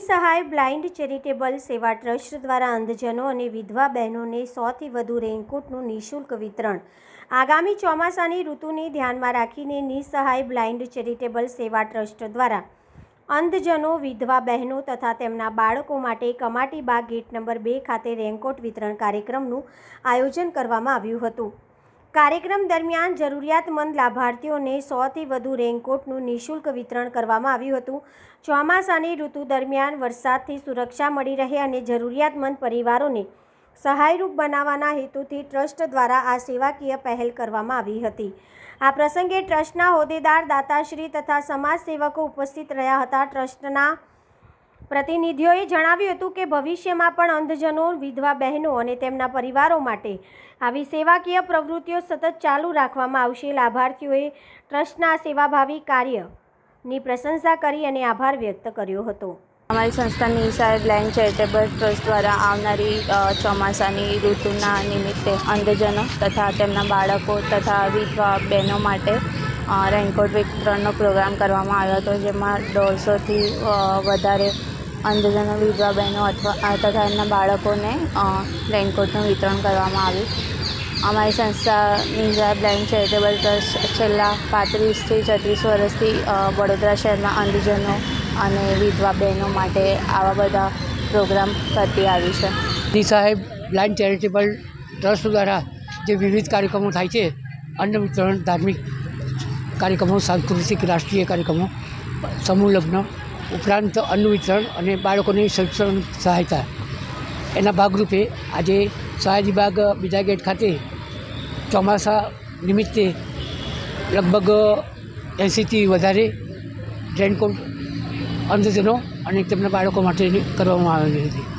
નિસહાય blind charitable સેવા trust દ્વારા અંધજનો અને વિધવા બહેનોને 100થી વધુ રેઇનકોટનું નિઃશુલ્ક વિતરણ. આગામી ચોમાસાની ઋતુને ધ્યાનમાં રાખીને નિસહાય બ્લાઇન્ડ ચેરિટેબલ સેવા ટ્રસ્ટ દ્વારા અંધજનો, વિધવા બહેનો તથા તેમના બાળકો માટે કમાટીબાગ ગેટ નંબર 2 ખાતે રેઇનકોટ વિતરણ કાર્યક્રમનું આયોજન કરવામાં આવ્યું હતું. કાર્યક્રમ દરમિયાન જરૂરિયાતમંદ લાભાર્થીઓને 100થી વધુ રેઇનકોટનું નિઃશુલ્ક વિતરણ કરવામાં આવ્યું હતું. ચોમાસાની ઋતુ દરમિયાન વરસાદથી સુરક્ષા મળી રહે અને જરૂરિયાતમંદ પરિવારોને સહાયરૂપ બનાવવાના હેતુથી ટ્રસ્ટ દ્વારા આ સેવાકીય પહેલ કરવામાં આવી હતી. આ પ્રસંગે ટ્રસ્ટના હોદ્દેદાર, દાતાશ્રી તથા સમાજસેવકો ઉપસ્થિત રહ્યા હતા. ટ્રસ્ટના પ્રતિનિધિઓએ જણાવ્યું હતું કે ભવિષ્યમાં પણ અંધજનો, વિધવા બહેનો અને તેમના પરિવારો માટે આવી સેવાકીય પ્રવૃત્તિઓ સતત ચાલુ રાખવામાં આવશે. લાભાર્થીઓએ ટ્રસ્ટના સેવાભાવી કાર્યની પ્રશંસા કરી અને આભાર વ્યક્ત કર્યો હતો. અમારી સંસ્થા નિસહાય બ્લાઇન્ડ ચેરિટેબલ ટ્રસ્ટ દ્વારા આવનારી ચોમાસાની ઋતુના નિમિત્તે અંધજનો તથા તેમના બાળકો તથા વિધવા બહેનો માટે રેઇનકોટ વિતરણનો પ્રોગ્રામ કરવામાં આવ્યો હતો, જેમાં 150થી વધારે અંધજનો, વિધવા બહેનો તથા એમના બાળકોને રેઇનકોટનું વિતરણ કરવામાં આવ્યું. અમારી સંસ્થા નિસહાય બ્લાઇન્ડ ચેરિટેબલ ટ્રસ્ટ છેલ્લા 35થી 36 વર્ષથી વડોદરા શહેરમાં અંધજનો અને વિધવા બહેનો માટે આવા બધા પ્રોગ્રામ કરતી આવી છે. નિસહાય બ્લાઇન્ડ ચેરિટેબલ ટ્રસ્ટ દ્વારા જે વિવિધ કાર્યક્રમો થાય છે, અન્ન વિતરણ, ધાર્મિક કાર્યક્રમો, સાંસ્કૃતિક, રાષ્ટ્રીય કાર્યક્રમો, સમૂહ લગ્ન ઉપરાંત અન્ન વિતરણ અને બાળકોની શૈક્ષણિક સહાયતા, એના ભાગરૂપે આજે સયાજીબાગ બીજા ગેટ ખાતે ચોમાસા નિમિત્તે લગભગ 80થી વધારે રેઇનકોટ અંધજનો અને તેમના બાળકો માટે કરવામાં આવેલી હતી.